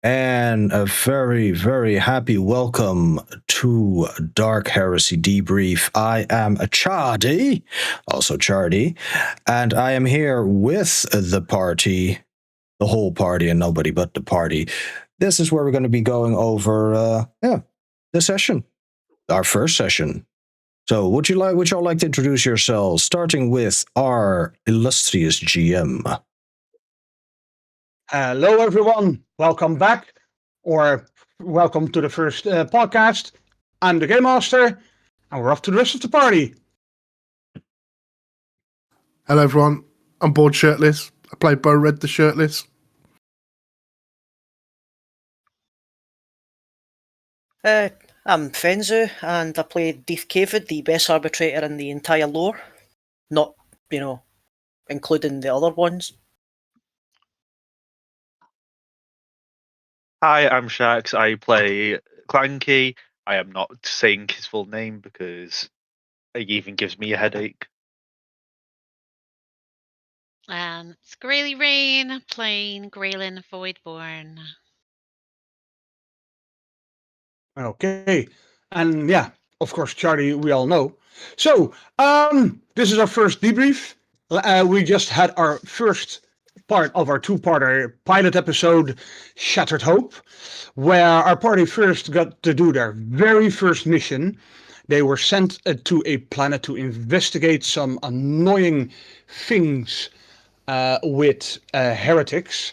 And a very, very happy welcome to Dark Heresy Debrief. I am Chardy, also Chardy, and I am here with the party, the whole party, and nobody but the party. This is where we're going to be going over, the session, our first session. So, would y'all like to introduce yourselves, starting with our illustrious GM? Hello, everyone. Welcome back, or welcome to the first podcast. I'm the Game Master, and we're off to the rest of the party. Hello, everyone. I'm bored shirtless. I play Bo Red the Shirtless. I'm Fenzu, and I play Deith Cavid, the best arbitrator in the entire lore. Not, including the other ones. Hi, I'm Shax. I play Clanky. I am not saying his full name because it even gives me a headache. It's Grayley Rain playing Graylin Voidborn. Okay. And yeah, of course, Charlie, we all know. So, this is our first debrief. We just had our first part of our two-parter pilot episode, Shattered Hope, where our party first got to do their very first mission. They were sent to a planet to investigate some annoying things with heretics,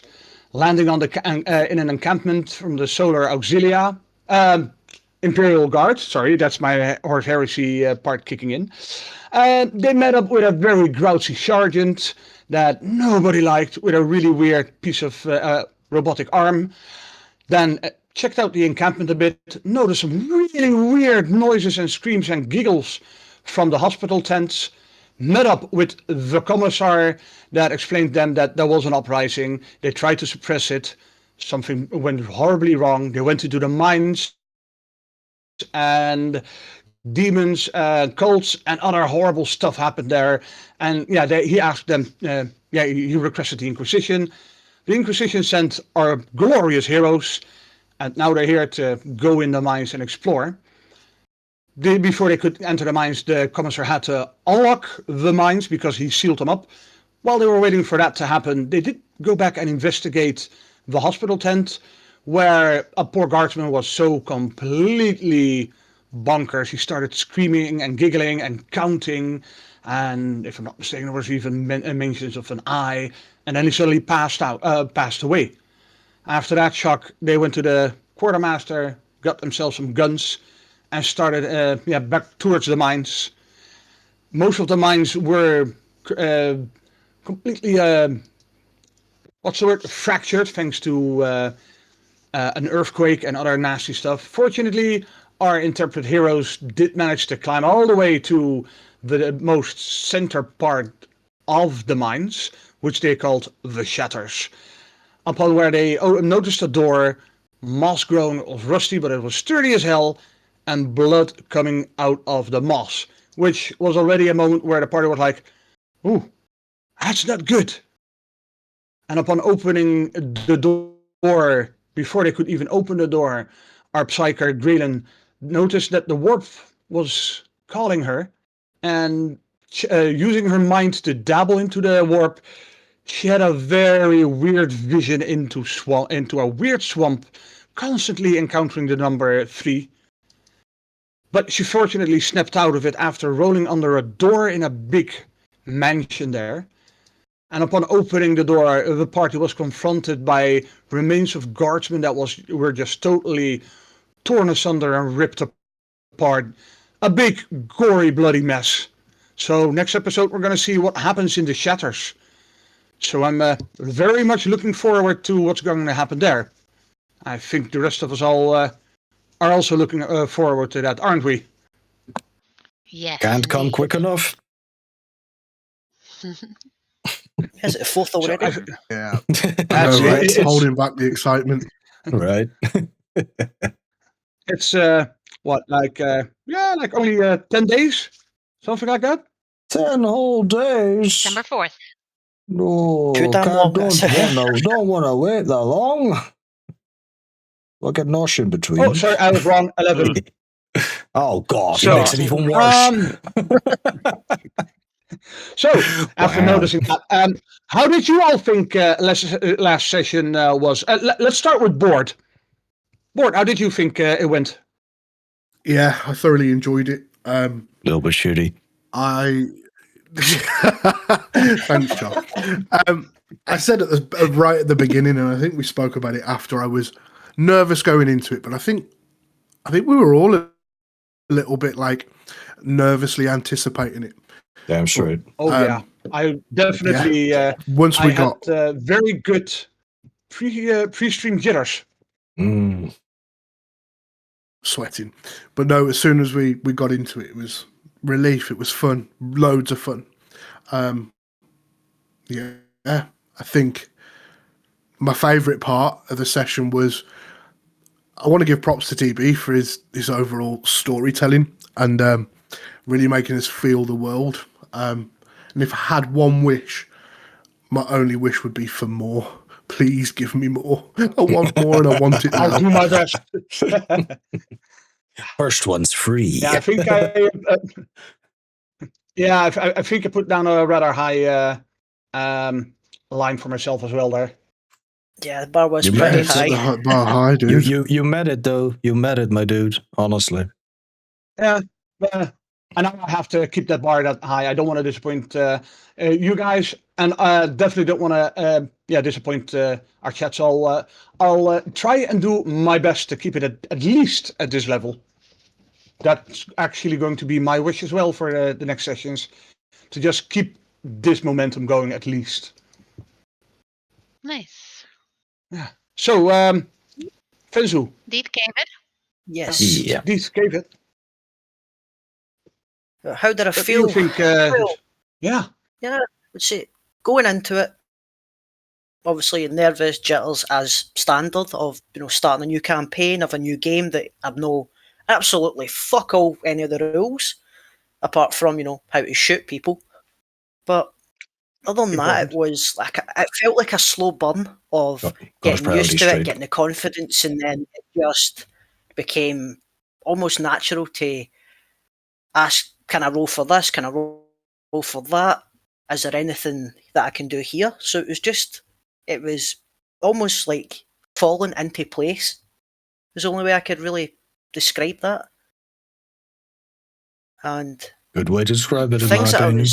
landing on in an encampment from the Solar Auxilia. Imperial Guard, sorry, that's my Horse Heresy part kicking in. They met up with a very grouchy sergeant that nobody liked, with a really weird piece of robotic arm. Then checked out the encampment a bit, noticed some really weird noises and screams and giggles from the hospital tents. Met up with the commissar that explained to them that there was an uprising. They tried to suppress it. Something went horribly wrong. They went to do the mines, and demons, cults, and other horrible stuff happened there. And yeah, he asked them, he requested the Inquisition. The Inquisition sent our glorious heroes, and now they're here to go in the mines and explore. Before they could enter the mines, the commissar had to unlock the mines because he sealed them up. While they were waiting for that to happen, they did go back and investigate the hospital tent, where a poor guardsman was so completely bonkers. He started screaming and giggling and counting, and if I'm not mistaken, there was even mentions of an eye, and then he suddenly passed away. After that shock, they went to the quartermaster, got themselves some guns, and started back towards the mines. Most of the mines were completely fractured thanks to an earthquake and other nasty stuff. Fortunately, our interpreted heroes did manage to climb all the way to the most center part of the mines, which they called the Shatters. Upon where they noticed a door, moss-grown, it was rusty, but it was sturdy as hell, and blood coming out of the moss, which was already a moment where the party was like, ooh, that's not good. And upon opening the door, before they could even open the door, our psyker Graylin noticed that the warp was calling her, and using her mind to dabble into the warp, she had a very weird vision into a weird swamp, constantly encountering the number 3. But she fortunately snapped out of it after rolling under a door in a big mansion there. And upon opening the door, the party was confronted by remains of guardsmen that were just totally torn asunder and ripped apart. A big, gory, bloody mess. So next episode, we're going to see what happens in the Shatters. So I'm very much looking forward to what's going to happen there. I think the rest of us all are also looking forward to that, aren't we? Yes. Can't come quick enough. Is it 4th already? Yeah. That's right. right. Holding back the excitement. Right. It's like only 10 days, something like that. 10 whole days. December 4th. No, Too damn long. don't want to wait that long. We'll get nausea in between. Oh, sorry, I was wrong. 11. Oh, God, he So, makes it even worse. So, after Wow. noticing that, how did you all think last session was? Let's start with Board. Board, how did you think it went? Yeah, I thoroughly enjoyed it. A little bit shitty. Thanks, Chuck. I said right at the beginning, and I think we spoke about it after. I was nervous going into it, but I think we were all a little bit like nervously anticipating it. Damn straight. Oh yeah, I definitely. Once we had very good pre-stream jitters. Sweating, but no. As soon as we got into it, it was relief. It was fun, loads of fun. Yeah, I think my favourite part of the session was. I want to give props to DB for his overall storytelling and really making us feel the world. And if I had one wish, my only wish would be for more. Please give me more. I want more, and I want it now. I'll do my best. First one's free. Yeah, I think I think I put down a rather high line for myself as well there. Yeah, the bar was You pretty met it. high. Bar high, dude. You met it though. You met it, my dude. Honestly. Yeah, and I have to keep that bar that high. I don't want to disappoint you guys, and definitely don't want to disappoint our chat. So I'll try and do my best to keep it at least at this level. That's actually going to be my wish as well for the next sessions, to just keep this momentum going at least. Nice. Yeah. So, Fenzu. Deed David. Yes. Yeah. These gave it. How did I What do feel? you think? Well, Yeah. yeah, I'd say going into it, obviously nervous jitters as standard of starting a new campaign of a new game that I've no absolutely fuck all any of the rules apart from how to shoot people. But other than that, it was like it felt like a slow burn of getting used to it, getting the confidence, and then it just became almost natural to ask, can I roll for this? Can I roll for that? Is there anything that I can do here? So it was almost like falling into place. Is the only way I could really describe that. And good way to describe it, in things my that opinion.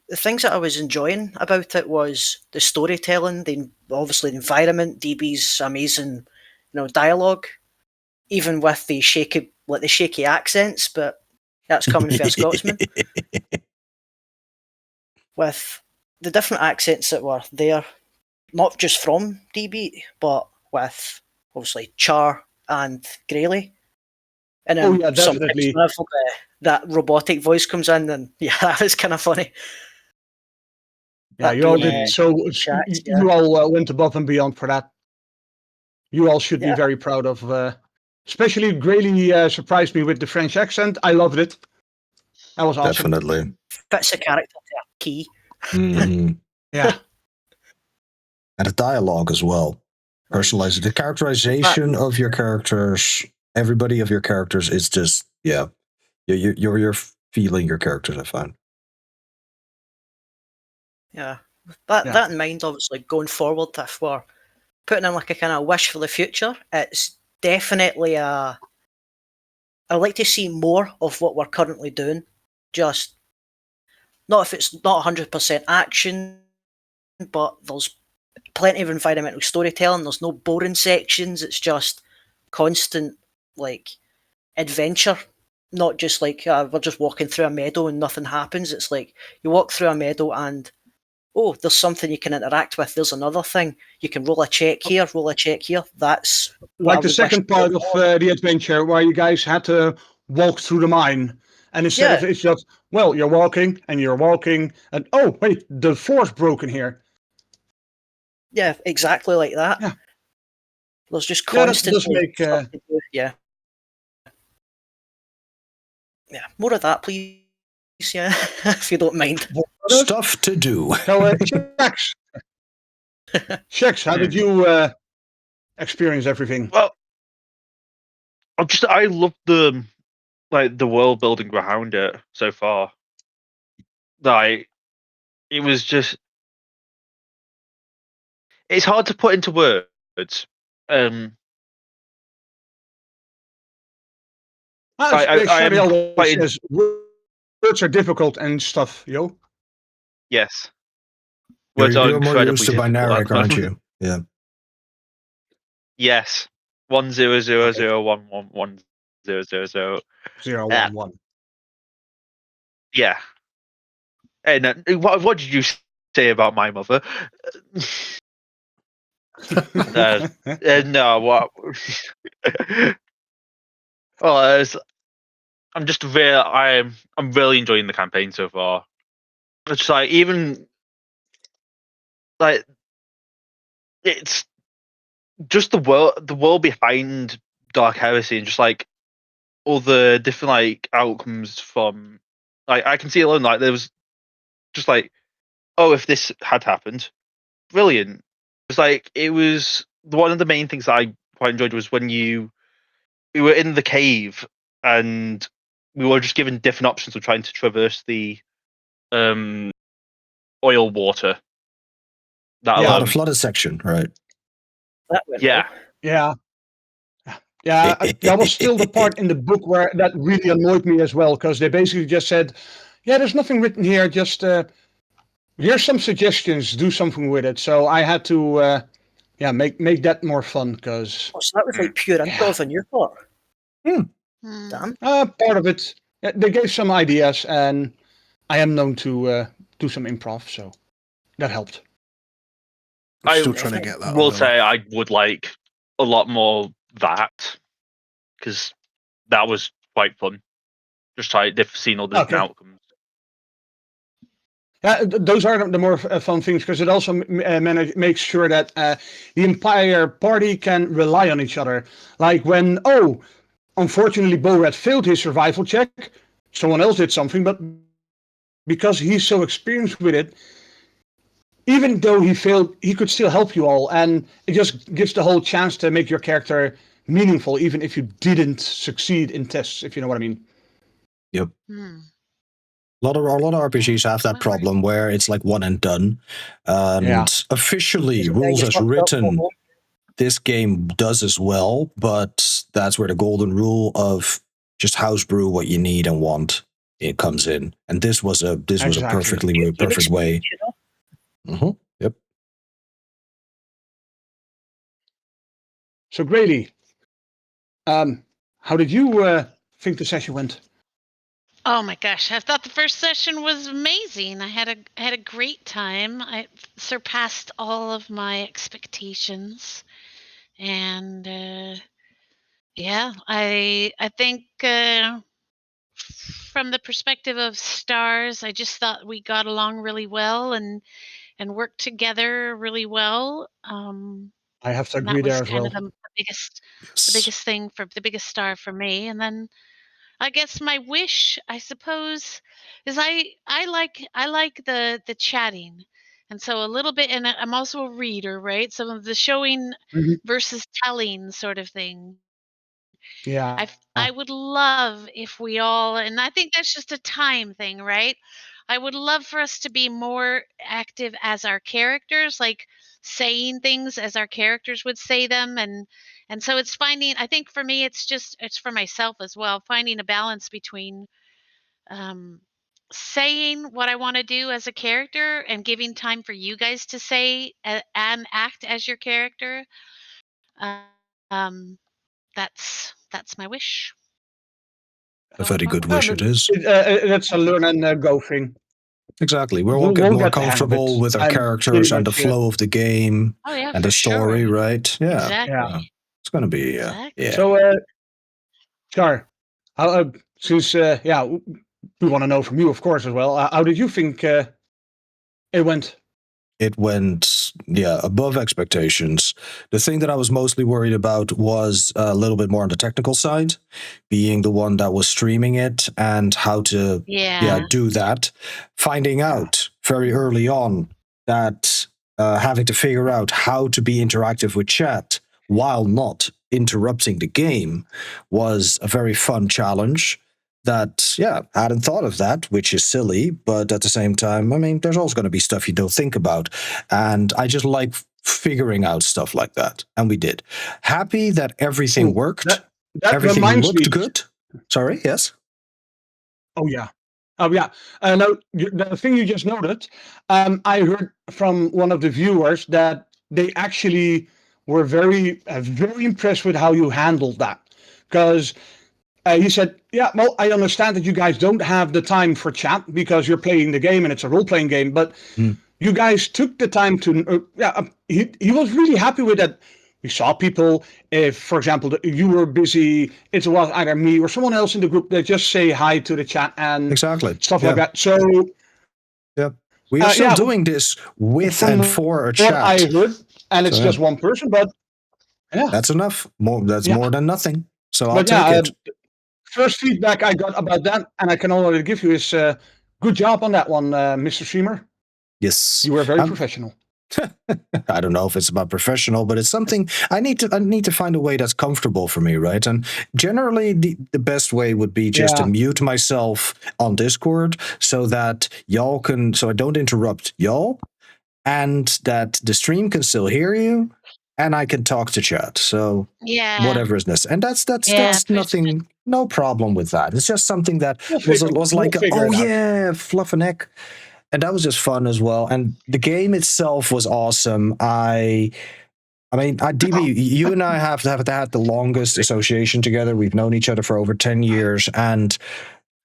The things that I was enjoying about it was the storytelling, obviously the environment, DB's amazing, dialogue, even with the shaky accents, but that's coming from a Scotsman. With the different accents that were there, not just from DB, but with obviously Char and Grayley. And then definitely. That robotic voice comes in, and that was kind of funny. Yeah, you all did. So you all went above and beyond for that. You all should be very proud of. Especially Grayley surprised me with the French accent. I loved it. That was awesome. Definitely. Fits the character to a key. Yeah. And the dialogue as well. Personalized. The characterization of your characters, everybody of your characters is just, you're feeling your characters, I find. Yeah. That in mind, obviously, going forward, if we're putting in like a kind of wish for the future, it's definitely I'd like to see more of what we're currently doing. Just, not if it's not 100% action, but there's plenty of environmental storytelling. There's no boring sections. It's just constant, adventure. Not just we're just walking through a meadow and nothing happens. It's like you walk through a meadow and, oh, there's something you can interact with. There's another thing. You can roll a check here, roll a check here. That's like the second part of the adventure where you guys had to walk through the mine. And instead of it's just, you're walking and oh, wait, the floor's broken here. Yeah, exactly like that. Yeah. There's just constantly Yeah, more of that, please. Yeah, if you don't mind. Stuff to do. So, Shex, how did you experience everything. Well, I love the world building behind it so far. Like, it was just, it's hard to put into words. Shadi I'm always quite says words are difficult and stuff, yo. yes. Words are You're more used incredibly to difficult at binaric, the aren't moment. you? Yeah. Yes, 100011100. 011. Yeah. And what did you say about my mother? No, what? Well, I'm just really, I'm really enjoying the campaign so far. It's like, even like, it's just the world behind Dark Heresy, and just like all the different like outcomes from, like, I can see alone, like, there was just like, oh, if this had happened, brilliant. It's like, it was one of the main things that I quite enjoyed was when we were in the cave and we were just given different options of trying to traverse the oil water. That Yeah. The alone. flooded section, right? That went Yeah. well. Yeah, that was still the part in the book where that really annoyed me as well, because they basically just said, "Yeah, there's nothing written here. Just here's some suggestions. Do something with it." So I had to, make that more fun, because Oh, so that was like pure improv on your part. Hmm. Damn. part of it, they gave some ideas, and I am known to do some improv, so that helped. I'm still I trying to get that. will although say I would like a lot more that, because that was quite fun. Just seeing all the different Okay. outcomes. Yeah, those are the more fun things, because it also makes sure that the entire party can rely on each other. Like when, unfortunately, Borat failed his survival check, someone else did something, but because he's so experienced with it, even though he failed, he could still help you all, and it just gives the whole chance to make your character meaningful, even if you didn't succeed in tests, if you know what I mean. Yep. Hmm. A lot of RPGs have that problem where it's like one and done. And Yeah. officially, Yeah, rules you as fucked up, written, Bobo. this game does as well, but that's where the golden rule of just house brew what you need and want, it comes in. And this was a Exactly. perfect You've way. experienced, you know? Yep. So, Grady, how did you think the session went? Oh my gosh, I thought the first session was amazing. I had a great time. I surpassed all of my expectations. And yeah, I think from the perspective of stars, I just thought we got along really well and worked together really well. I have to And agree that there was as kind well. of the biggest Yes. thing for the biggest star for me. And then I guess my wish, I suppose, is I like the chatting, and so a little bit. And I'm also a reader, right? Some of the showing Mhm. versus telling sort of thing. Yeah. I would love if we all, and I think that's just a time thing, right? I would love for us to be more active as our characters, like saying things as our characters would say them, and so it's finding. I think for me, it's for myself as well, finding a balance between um, saying what I want to do as a character and giving time for you guys to say and act as your character. Uh, um, that's my wish A going very good forward. wish it is. That's a learn and go thing. Exactly. We'll all We'll, get we'll more get the hang of comfortable it. with our I'm pretty characters and the much, flow of the game Oh yeah, and for the story, sure. right? Yeah. Exactly. yeah. It's going to be, Exactly. yeah. So, Char, since we want to know from you, of course, as well. How did you think it went? It went, above expectations. The thing that I was mostly worried about was a little bit more on the technical side, being the one that was streaming it and how to, Yeah. do that. Finding out very early on that having to figure out how to be interactive with chat while not interrupting the game was a very fun challenge that, yeah, hadn't thought of that, which is silly, but at the same time, I mean, there's always going to be stuff you don't think about. And I just like figuring out stuff like that. And we did. Happy that everything Oh, worked. That Everything reminds looked me. good. Sorry, yes? Oh yeah. Oh yeah. Now the thing you just noted, I heard from one of the viewers that they actually were very impressed with how you handled that, because he said, "Yeah, well, I understand that you guys don't have the time for chat because you're playing the game and it's a role-playing game, but you guys took the time to." He was really happy with that. We saw people, if, for example, you were busy, it was either me or someone else in the group that just say hi to the chat and Exactly. stuff Yeah. like that. So, Yeah. We are still yeah, doing this with from and for a what chat. I heard, and it's So, just one person, but yeah. That's enough. That's Yeah. more than nothing. So I'll But take yeah, it. first feedback I got about that, and I can already give you, is good job on that one, Mr. Streamer. Yes. You were very professional. I don't know if it's about professional, but it's something I need to find a way that's comfortable for me, right? And generally the best way would be just to mute myself on Discord so that so I don't interrupt y'all, and that the stream can still hear you and I can talk to chat. So Yeah. whatever is necessary. And that's nothing, no problem with that. It's just something that was like, oh yeah, fluff a neck. And that was just fun as well. And the game itself was awesome. I mean, DB, you and I have had the longest association together. We've known each other for over 10 years. And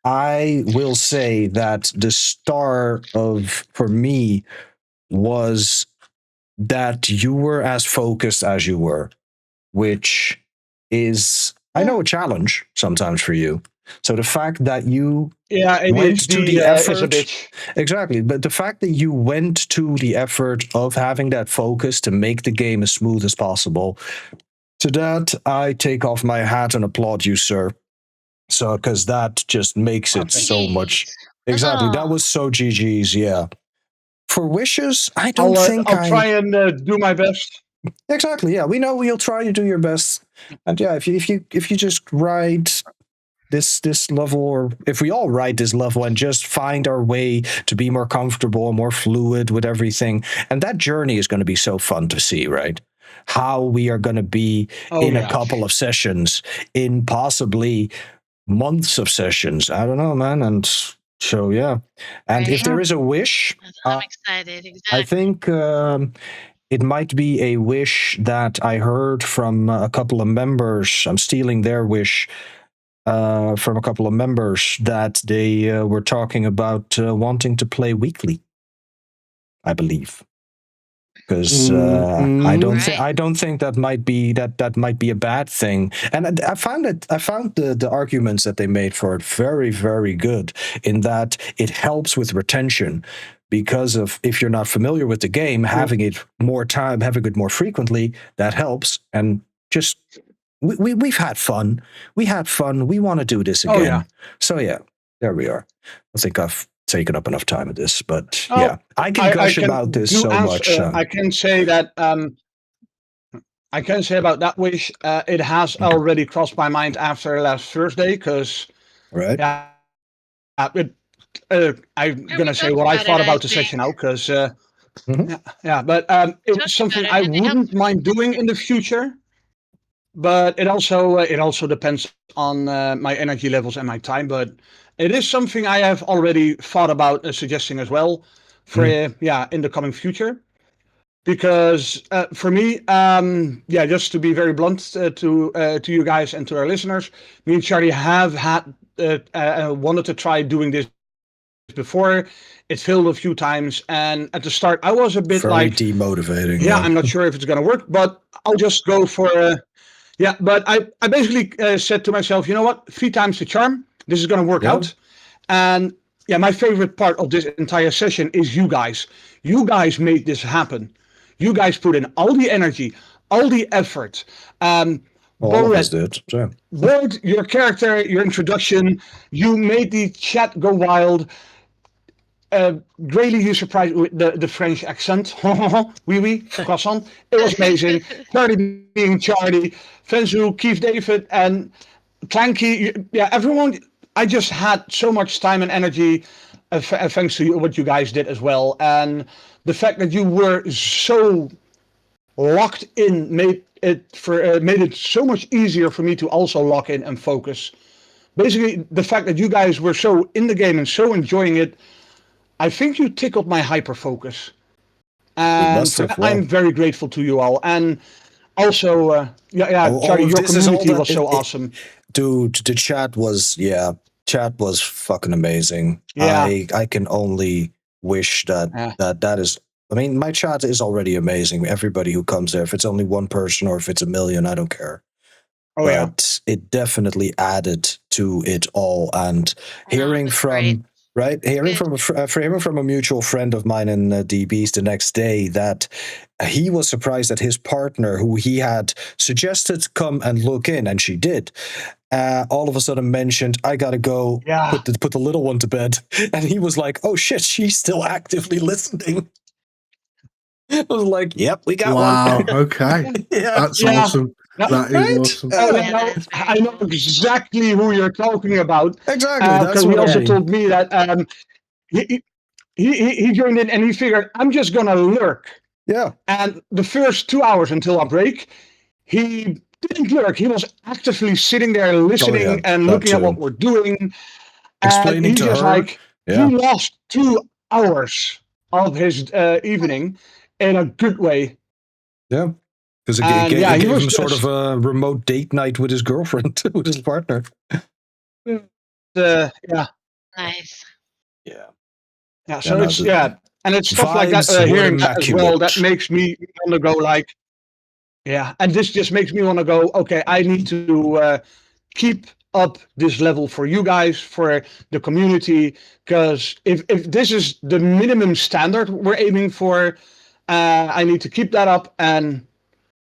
I will say that the star for me was that you were as focused as you were, which is, I know, a challenge sometimes for you. So the fact that you went to the effort, exactly, but the fact that you went to the effort of having that focus to make the game as smooth as possible, to that I take off my hat and applaud you, sir. So because that just makes it so much. Exactly, that was so GG's, yeah. For wishes, I don't think I'll try and do my best. Exactly, yeah. We know you'll try to do your best, and yeah, if you just write this level, or if we all write this level and just find our way to be more comfortable and more fluid with everything, and that journey is going to be so fun to see, right? How we are going to be in a couple of sessions, in possibly months of sessions. I don't know, man, and. So yeah, and if there is a wish, I'm excited. Exactly. I think it might be a wish that I heard from a couple of members. I'm stealing their wish from a couple of members that they were talking about wanting to play weekly, I believe. Because I don't think that might be a bad thing, and I found the arguments that they made for it very, very good, in that it helps with retention, because of, if you're not familiar with the game, having it more time, having it more frequently, that helps. And just we've had fun. We had fun. We want to do this again. So yeah, there we are. I think I've taken up enough time with this, but yeah, I can gush about this so much. I can say that I can say about that wish, it has already crossed my mind after last Thursday, because I'm gonna say what I thought about the session now, because but it's something I wouldn't mind doing in the future. But it also depends on my energy levels and my time. But it is something I have already thought about suggesting as well for in the coming future. Because for me, just to be very blunt to you guys and to our listeners, me and Charlie have had wanted to try doing this before. It failed a few times, and at the start I was a bit very demotivating. Yeah, I'm not sure if it's going to work, but I'll just go for but I basically said to myself, you know what, 3 times the charm. This is going to work out. And yeah, my favorite part of this entire session is you guys. You guys made this happen. You guys put in all the energy, all the effort. All of us did. Yeah. Board, your character, your introduction, you made the chat go wild. greatly you surprised with the French accent. Oui, croissant. It was amazing. Charlie being Charlie, Fenzu, Keith David, and Clanky. Yeah, everyone. I just had so much time and energy, thanks to what you guys did as well. And the fact that you were so locked in made it so much easier for me to also lock in and focus. Basically, the fact that you guys were so in the game and so enjoying it, I think you tickled my hyper focus. And must for have, that, well. I'm very grateful to you all. And also, All Charlie, of your this is all community that- was so awesome. Dude, the chat was fucking amazing. Yeah. I can only wish that is. I mean, my chat is already amazing. Everybody who comes there, if it's only one person or if it's a million, I don't care. Oh, But it definitely added to it all. And hearing that's from great. hearing from a mutual friend of mine in DBs the next day that he was surprised that his partner, who he had suggested come and look in, and she did, all of a sudden mentioned, "I gotta go put the little one to bed," and he was like, "Oh shit, she's still actively listening." I was like, "Yep, we got Wow. one." Okay. Yeah. That's Yeah. awesome. Yeah. That is Right? awesome. that's very I know cool. exactly who you're talking about. Exactly. That's Because what he I also mean. told me that he joined in and he figured, I'm just going to lurk. Yeah. And the first 2 hours until our break, he didn't lurk. He was actively sitting there listening and that looking at too. what we're doing. Explaining and he's to just her. like, Yeah. he lost 2 hours of his evening in a good way. Yeah. Because it And, gave he him was sort of just- a remote date night with his girlfriend, with his partner. Yeah. Nice. Yeah. Yeah, so no, it's and it's stuff like that. vibes were Hearing that as well, immaculate. that makes me want to go like, and this just makes me want to go. Okay, I need to keep up this level for you guys, for the community, because if this is the minimum standard we're aiming for, I need to keep that up, and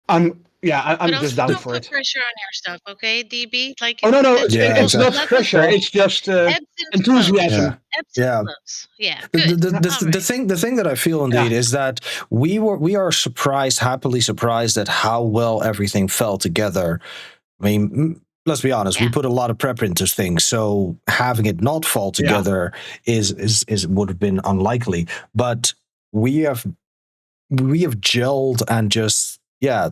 I'm But just also down don't for put it. pressure on yourself, okay, DB? Like, Oh no, Yeah, it's not exactly. pressure. It's just ebbs and enthusiasm. flows. Ebbs Yeah. and flows. Yeah, The, good. the, the, All the right. thing that I feel indeed is that we are happily surprised at how well everything fell together. I mean, let's be honest, we Yeah. put a lot of prep into things, so having it not fall together is would have been unlikely. But we have gelled and just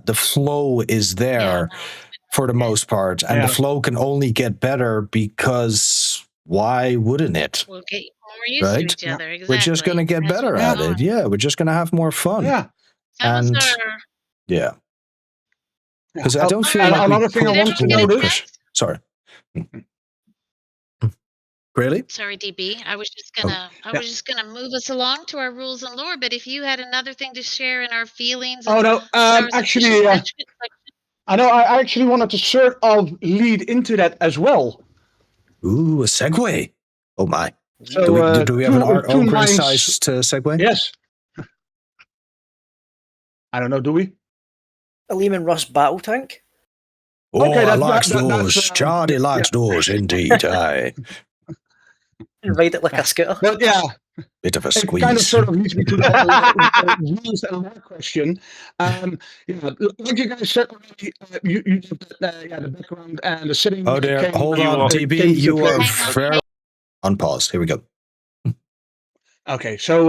the flow is there for the most part, and the flow can only get better because why wouldn't it? We'll get more used to each other. Exactly. We're just going to get As better we at go it. on. Yeah, we're just going to have more fun. Yeah. That was And our. yeah, because I don't feel and like another we thing I put want to too many notice. pressure. Sorry. Really? Sorry, DB. I was just gonna move us along to our rules and lore. But if you had another thing to share in our feelings, Oh and no, actually, I know. I actually wanted to sort of lead into that as well. Ooh, a segue. Oh my. So do we have an two own minds- sized segue? Yes. I don't know. Do we? A Lehman Russ battle tank. Oh, Okay, I that- like that- those. that's, Charlie likes those indeed. Aye. And ride it like a scooter. But yeah, Bit of a it squeeze. kind of sort of leads me to the rules and lore question. Like you guys said already, you did the background and the setting. Oh, there. Hold you on, are- DB. came to You play. are very unpaused. Here we go. Okay, so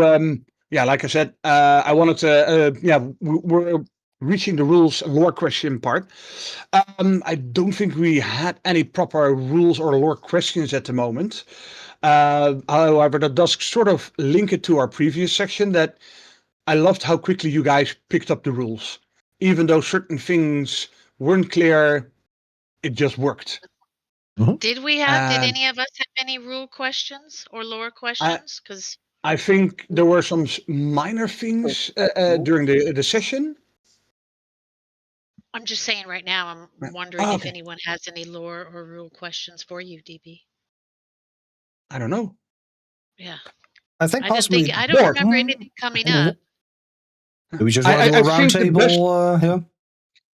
like I said, I wanted to we're reaching the rules and lore question part. I don't think we had any proper rules or lore questions at the moment. However, that does sort of link it to our previous section that I loved how quickly you guys picked up the rules. Even though certain things weren't clear, it just worked. did we have? Did any of us have any rule questions or lore questions? Because I think there were some minor things during the session. I'm just saying right now, I'm wondering Oh, if okay. anyone has any lore or rule questions for you, DB. I don't know. Yeah, I think I don't possibly. think I don't remember anything coming up. Do we just want to do a round think the best- table? Yeah.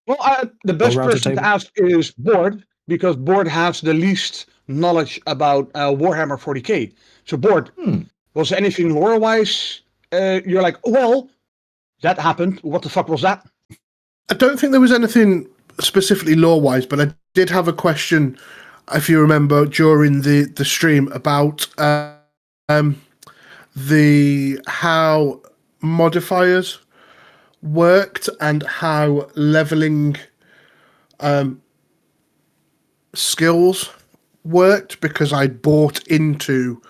Well, the best around the person to table. ask is Board, because Board has the least knowledge about Warhammer 40k. So Board, Was there anything lore-wise? You're like, well, that happened. What the fuck was that? I don't think there was anything specifically lore-wise, but I did have a question, if you remember, during the stream about how modifiers worked and how leveling skills worked, because I bought into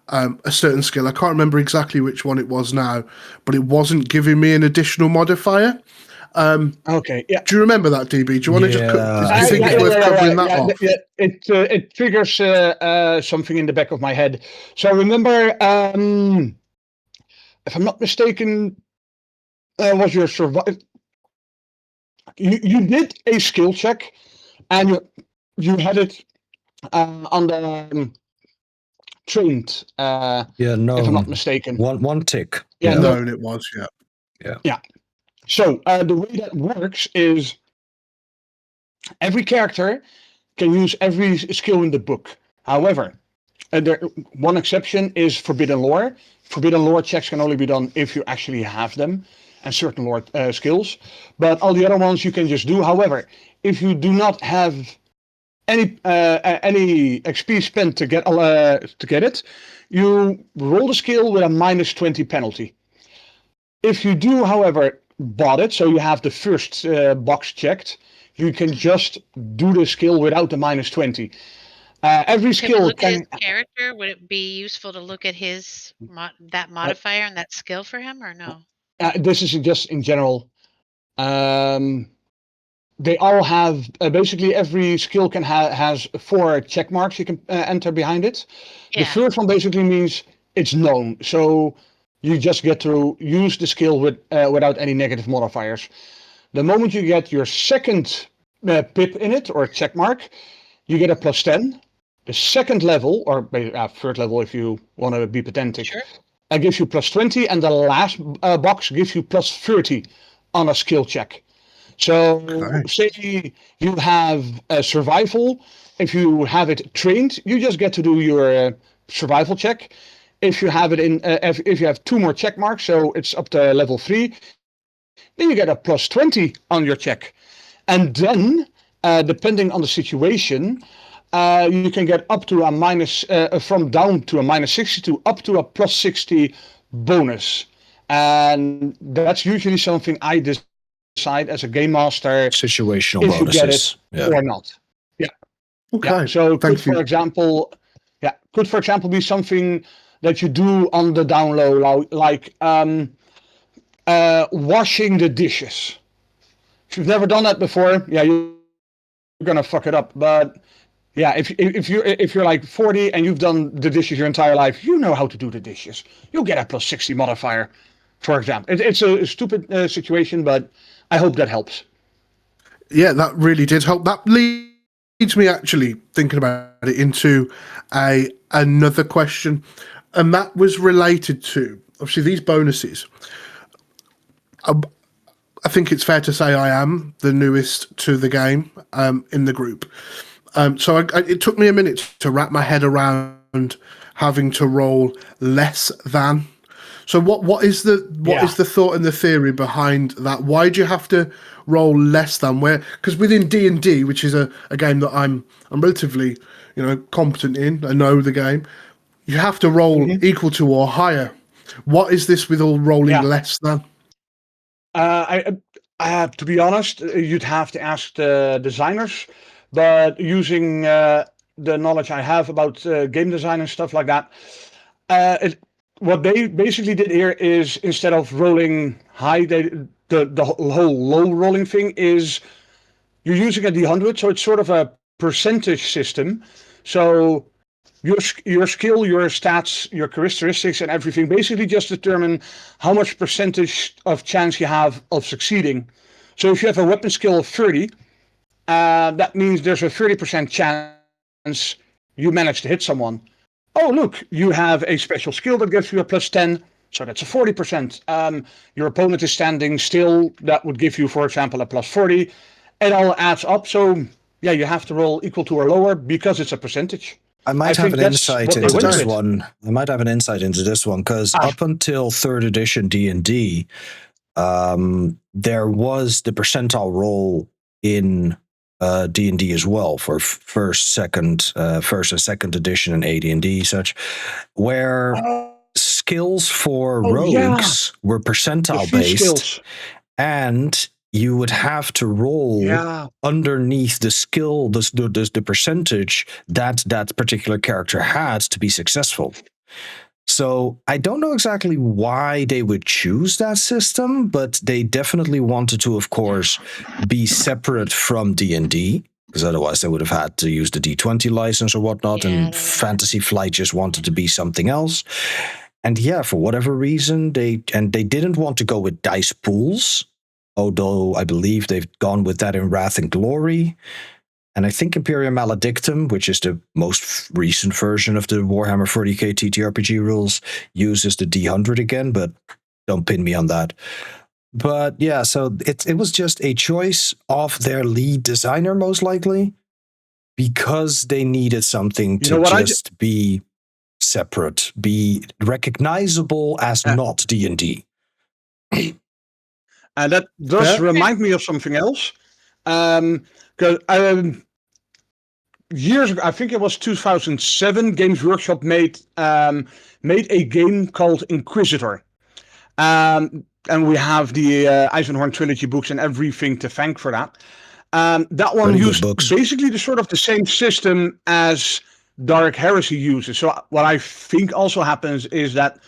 a certain skill. I can't remember exactly which one it was now, but it wasn't giving me an additional modifier. Okay, yeah. Do you remember that, DB? Do you want to just? Do you think it's worth covering that off? Yeah, it triggers something in the back of my head. So remember, if I'm not mistaken, was your survival? You did a skill check, and you had it on the trained. No. If I'm not mistaken. One tick. Yeah, No, it was. Yeah. So the way that works is every character can use every skill in the book. However, one exception is Forbidden Lore. Forbidden Lore checks can only be done if you actually have them and certain lore skills. But all the other ones you can just do. However, if you do not have any XP spent to get it, you roll the skill with a -20 penalty. If you do, however, bought it, so you have the first box checked, you can just do the skill without the -20. Every skill can we look at his character? Would it be useful to look at his that modifier and that skill for him, or no? This is just in general. They all have basically every skill has 4 check marks you can enter behind it. Yeah. The first one basically means it's known, so you just get to use the skill without any negative modifiers. The moment you get your second pip in it, or check mark, you get a +10. The second level, or third level if you want to be pedantic, sure, gives you +20, and the last box gives you +30 on a skill check. So say you have a survival. If you have it trained, you just get to do your survival check. If you have it if you have 2 more check marks, so it's up to level 3, then you get a +20 on your check. And then, depending on the situation, you can get up to a from down to a -60 to up to a +60 bonus. And that's usually something I decide as a game master. Situational if bonuses. You get it or not. Yeah. Okay. Yeah. So could, for example, be something that you do on the down low, like washing the dishes. If you've never done that before, you're gonna fuck it up. But yeah, if you're like 40 and you've done the dishes your entire life, you know how to do the dishes. You'll get a +60 modifier, for example. It's a stupid situation, but I hope that helps. Yeah, that really did help. That leads me, actually, thinking about it, into another question. And that was related to, obviously, these bonuses. I think it's fair to say I am the newest to the game in the group. So it took me a minute to wrap my head around having to roll less than. So what is the thought and the theory behind that? Why do you have to roll less than? Because within D&D, which is a game that I'm relatively competent in, I know the game, you have to roll equal to or higher. What is this with all rolling less than? I have to be honest, you'd have to ask the designers, but using the knowledge I have about game design and stuff like that, what they basically did here is, instead of rolling high, the whole low rolling thing is you're using a D100, so it's sort of a percentage system. So your skill, your stats, your characteristics, and everything basically just determine how much percentage of chance you have of succeeding. So if you have a weapon skill of 30, that means there's a 30% chance you manage to hit someone. Oh, look, you have a special skill that gives you a +10, so that's a 40%. Your opponent is standing still, that would give you, for example, a +40. It all adds up, so yeah, you have to roll equal to or lower because it's a percentage. I might I have think an that's insight what they into went this with. one. I might have an insight into this one because up until 3rd edition D&D, there was the percentile roll in D&D as well for first and second edition and AD&D such, where skills for rogues were The percentile feat based, skills. and you would have to roll underneath the skill, the percentage that that particular character had to be successful. So I don't know exactly why they would choose that system, but they definitely wanted to, of course, be separate from D&D, because otherwise they would have had to use the D20 license or whatnot, and Fantasy Flight just wanted to be something else. And yeah, for whatever reason, they didn't want to go with dice pools, although I believe they've gone with that in Wrath and Glory. And I think Imperium Maledictum, which is the most recent version of the Warhammer 40k TTRPG rules, uses the D100 again, but don't pin me on that. But yeah, so it was just a choice of their lead designer, most likely, because they needed something to just be separate, be recognizable as not D&D. And that does remind me of something else. Because years ago, I think it was 2007, Games Workshop made a game called Inquisitor. And we have the Eisenhorn trilogy books and everything to thank for that. That one used basically the same system as Dark Heresy uses. So what I think also happens is that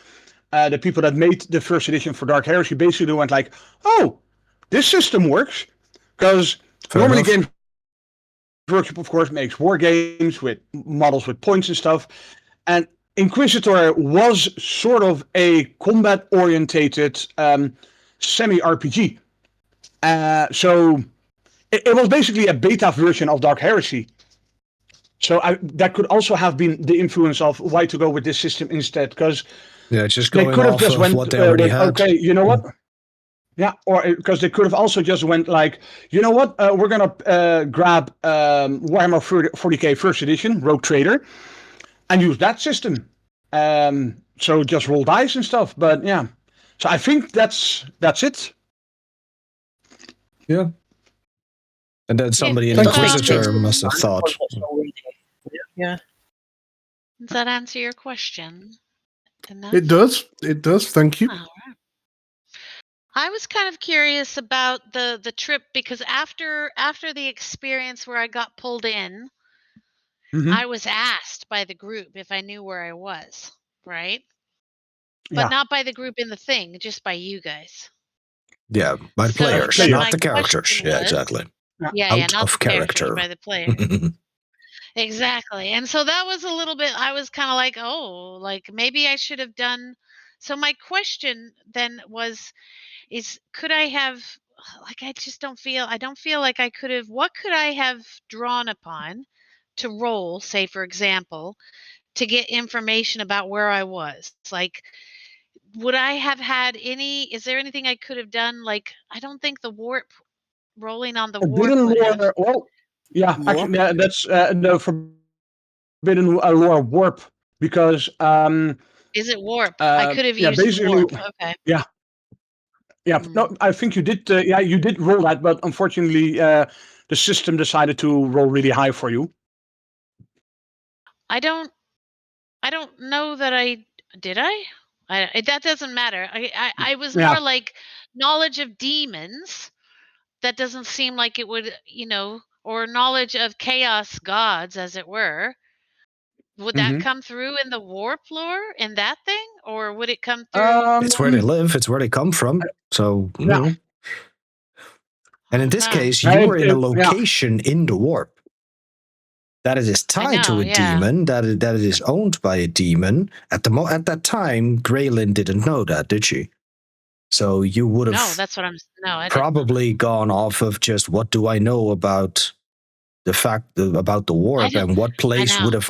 the people that made the first edition for Dark Heresy basically went like, oh, this system works. Because normally Games Workshop, of course, makes war games with models with points and stuff. And Inquisitor was sort of a combat-orientated semi-RPG. So it was basically a beta version of Dark Heresy. So that could also have been the influence of why to go with this system instead, because just they going could have off just of went what they already had. Okay, you know what? Yeah, or because they could have also just went like, you know what? We're gonna grab Warhammer 40k First Edition, Rogue Trader, and use that system. So just roll dice and stuff. But yeah, so I think that's it. Yeah. And then somebody in Inquisitor must have thought. Yeah. Does that answer your question? It does. It does. Thank you. All right. I was kind of curious about the trip because after the experience where I got pulled in, I was asked by the group if I knew where I was, right? But not by the group in the thing, just by you guys. Yeah, by the players, not the characters. Yeah, exactly. Yeah, not the characters, by the players. Exactly. And so that was a little bit, I was kind of like, oh, like maybe I should have done. So my question then is could I have, like, I don't feel like I could have, what could I have drawn upon to roll, say, for example, to get information about where I was? Like, would I have had is there anything I could have done? Like, I don't think the warp, rolling on the warp would have. Well, yeah, actually, that's the Forbidden Lore warp, because is it warp? I could have used basically warp. Okay. Yeah. No, I think you did. You did roll that, but unfortunately, the system decided to roll really high for you. I don't know that I did. That doesn't matter. I was more like knowledge of demons. That doesn't seem like it would, or knowledge of chaos gods, as it were. Would that come through in the warp lore in that thing, or would it come through? It's where they live. It's where they come from. So you know. And in this case, you were in a location in the warp that it is tied to a demon, that it is owned by a demon. At that time, Graylin didn't know that, did she? So you would have probably gone off of just what do I know about the fact about the warp and what place would have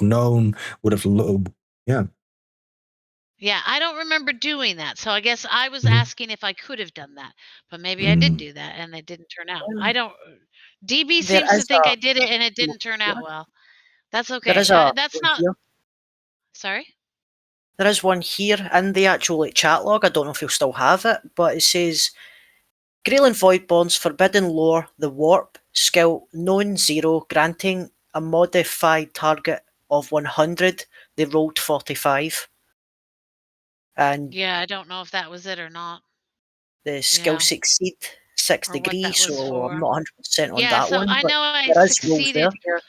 Yeah, I don't remember doing that. So I guess I was asking if I could have done that, but maybe I did do that and it didn't turn out. I don't. DB seems to think I did it and it didn't turn out well. That's okay. There is a That's one not. here. Sorry. There is one here in the actual chat log. I don't know if you'll still have it, but it says Greyland Voidborn's Forbidden Lore, the Warp skill known 0, granting a modified target of 100. They rolled 45. And Yeah, I don't know if that was it or not. the skill Yeah. succeed 6 Or what degrees, that was so for. I'm not 100% on Yeah, that so one. I But know I there is rules succeeded there. here.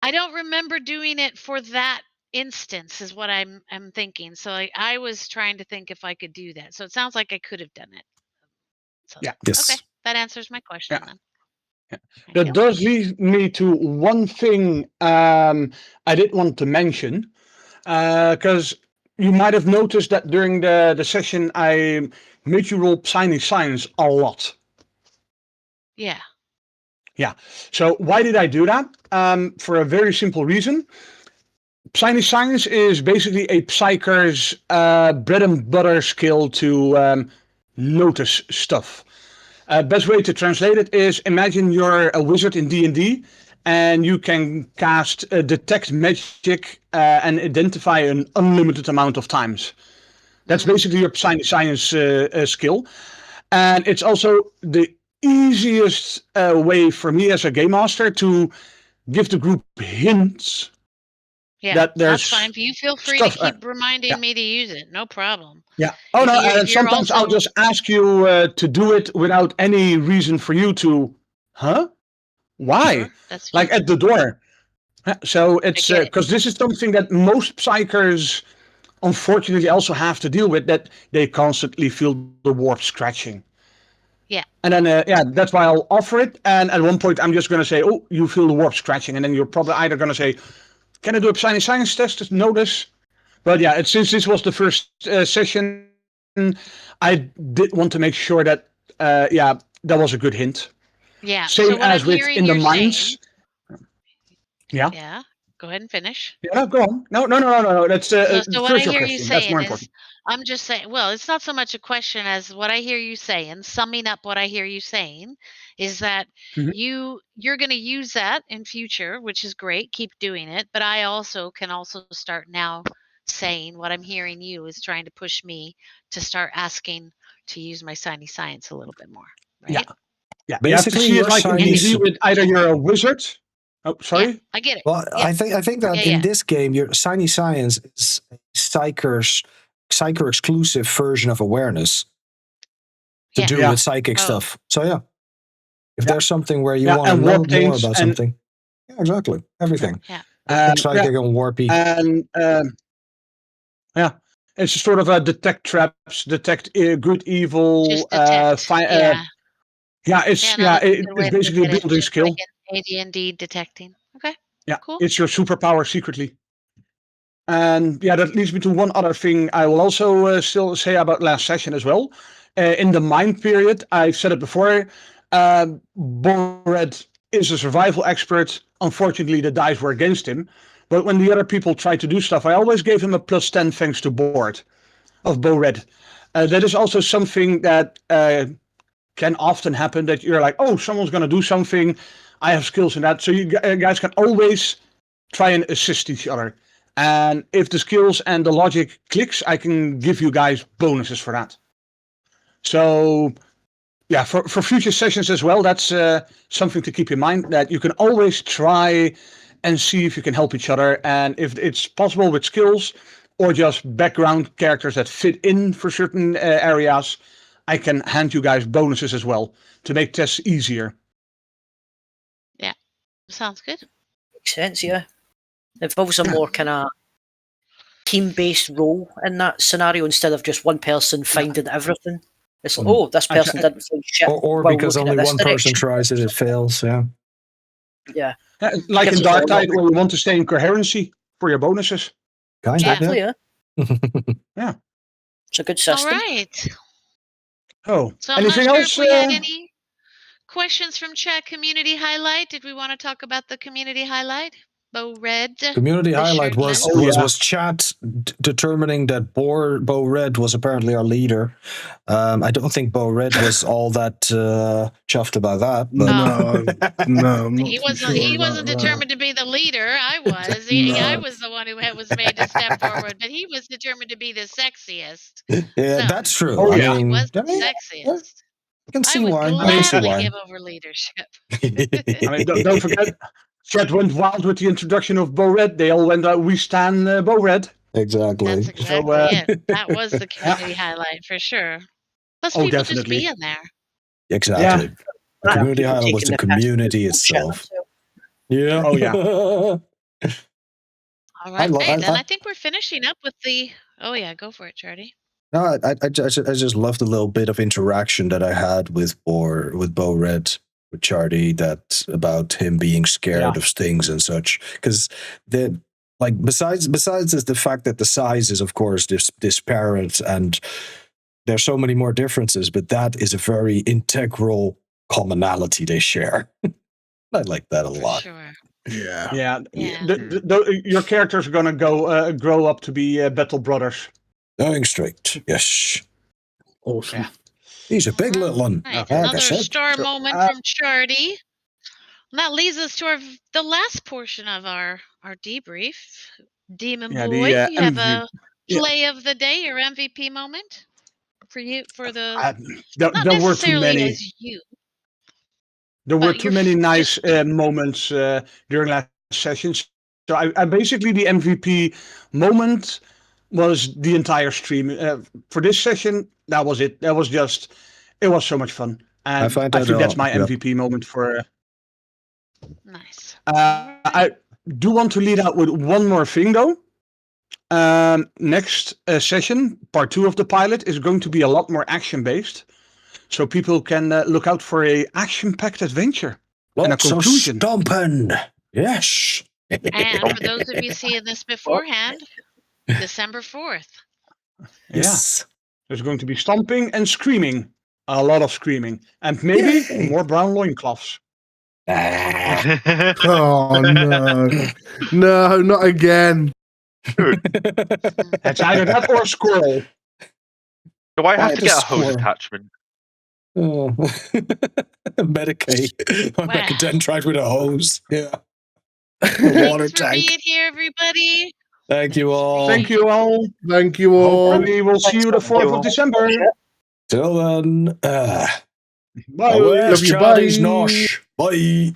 I don't remember doing it for that instance, is what I'm thinking. So I was trying to think if I could do that. So it sounds like I could have done it. So Yeah. Yes. okay, that answers my question Yeah. then. Yeah. Thank That you. does lead me to one thing I did want to mention, because you might have noticed that during the session I made you roll Psionic Science a lot. Yeah. Yeah. So why did I do that? For a very simple reason. Psionic Science is basically a psyker's bread and butter skill to notice stuff. Best way to translate it is, imagine you're a wizard in D&D and you can cast detect magic and identify an unlimited amount of times. That's basically your Psionic Science skill. And it's also the easiest way for me as a game master to give the group hints Yeah, that there's that's fine. You feel free stuff. to keep reminding Yeah. me to use it. No problem. Yeah. Oh If no. you're- And you're sometimes I'll also- just ask you to do it without any reason for you to, huh? Why? Sure, that's fine. Like at the door. So it's get it. because this is something that most psychers unfortunately also have to deal with, that they constantly feel the warp scratching. Yeah. And then yeah, that's why I'll offer it. And at one point I'm just going to say, oh, you feel the warp scratching, and then you're probably either going to say, can I do a Psionic Science test to notice? But yeah, since this was the first session, I did want to make sure that yeah, that was a good hint. Yeah. Same So what as I'm with hearing in the you're mines. saying. Yeah. Yeah. Go ahead and finish. Yeah, no, go on. No. That's So what I first your hear you question. That's more saying important. is, I'm just saying, well, it's not so much a question as what I hear you saying. Summing up what I hear you saying is that Mhm. you're going to use that in future, which is great. Keep doing it. But I also can also start now saying what I'm hearing you is trying to push me to start asking to use my Psionic Science a little bit more, Yeah. right? Yeah. You have to Basically, see it your like in Psionic D&D with either you're a wizard. Oh, Yeah, sorry. I get it. Well, Yeah. I think that Yeah, in yeah. this game, your Psionic Science is a psyker exclusive version of awareness to Yeah. do Yeah. with psychic Oh. stuff. So yeah, if Yeah. there's something where you Yeah, want to and know warp more things about and something, yeah, exactly, everything. Yeah. Everything psychic and warpy. and yeah, it's sort of a detect traps, detect good, evil. Just detect. Yeah. Yeah, it's Yeah, no, that's a good way it's to basically a look at it. building Just skill. like in AD&D detecting. Okay, Yeah, cool. it's your superpower secretly. And yeah, that leads me to one other thing I will also still say about last session as well. In the mind period, I've said it before, Bored is a survival expert. Unfortunately, the dice were against him. But when the other people tried to do stuff, I always gave him a +10 thanks to Bored of Bored. That is also something that can often happen, that you're like, oh, someone's going to do something. I have skills in that. So you guys can always try and assist each other. And if the skills and the logic clicks, I can give you guys bonuses for that. So yeah, for future sessions as well, that's something to keep in mind, that you can always try and see if you can help each other. And if it's possible with skills or just background characters that fit in for certain areas, I can hand you guys bonuses as well to make tests easier. Yeah, sounds good. Makes sense, yeah. It involves a more kind of team-based role in that scenario instead of just one person finding everything. It's like, oh, this person didn't find shit. Or while because looking only at this one person direction. tries it, it fails. Yeah. Yeah, Like Gives in us Dark all Tide, that. where you want to stay in coherency for your bonuses. Kind exactly, yeah. Yeah. It's a good All system. right. Oh, So I'm anything not sure else? if we had any questions from chat community highlight. Did we want to talk about the community highlight Bo Red. Community The highlight shirtless. was chat determining that Bo Red was apparently our leader. I don't think Bo Red was all that chuffed about that. But No, I'm not He too wasn't. sure He about wasn't that. determined to be the leader. I was. No. I was the one who was made to step forward, but he was determined to be the sexiest. yeah, So, that's true. Oh, I yeah. he mean, was the I sexiest. can I see would why. I can see gladly why. give over leadership. I mean, don't forget, chat went wild with the introduction of Bo Red. They all went out, we stand Bo Red. Exactly. That's exactly it. That was the community highlight for sure. Plus, Oh, people definitely. just being there. Exactly. The community People highlight was taking the the piss community and shitting itself. themselves. Yeah. Oh, yeah. All right, lo- I- then I- I think we're finishing up with the. Oh yeah, go for it, Chardy. No, I just loved the little bit of interaction that I had with Bo Red, with Chardy, that about him being scared Yeah. of things and such. Because the like besides is the fact that the size is of course disparate and there's so many more differences, but that is a very integral commonality they share. I like that a For lot. sure. Yeah. Yeah. Your characters are going to grow up to be battle brothers. Going straight, yes. Awesome. Yeah. He's a big little one. Right. Like I Another said. star So, moment from Chardy. And that leads us to the last portion of our debrief. Demon Yeah, Boy, the, you have MVP a play of the day, your MVP moment for you, for the there not were too necessarily many. as you. There were But too you're many nice just- moments during last sessions. So I basically the MVP moment was the entire stream. For this session, that was it. That was just, it was so much fun. And find I that think that's all- my yep. MVP moment for. Nice. I do want to lead out with one more thing though. Next session, part 2 of the pilot, is going to be a lot more action based. So people can look out for a action-packed adventure. And a Lots of conclusion. stomping. Yes. And for those of you seeing this beforehand, December 4th. Yes. There's going to be stomping and screaming. A lot of screaming. And maybe Yay. more brown loincloths. Ah. Oh no. No, not again. It's either that or a squirrel. Do I have Why to the get a hose squirrel? attachment? Oh. Medicaid. I'm like a Wow. dendrite with a hose. Yeah. A water Thanks for tank. being here, everybody. Thank you all. Thank you all. Thank you all. Hopefully we'll see you the 4th of December. Till then. Bye. Where's Love you, Charlie's bye. nosh? Bye.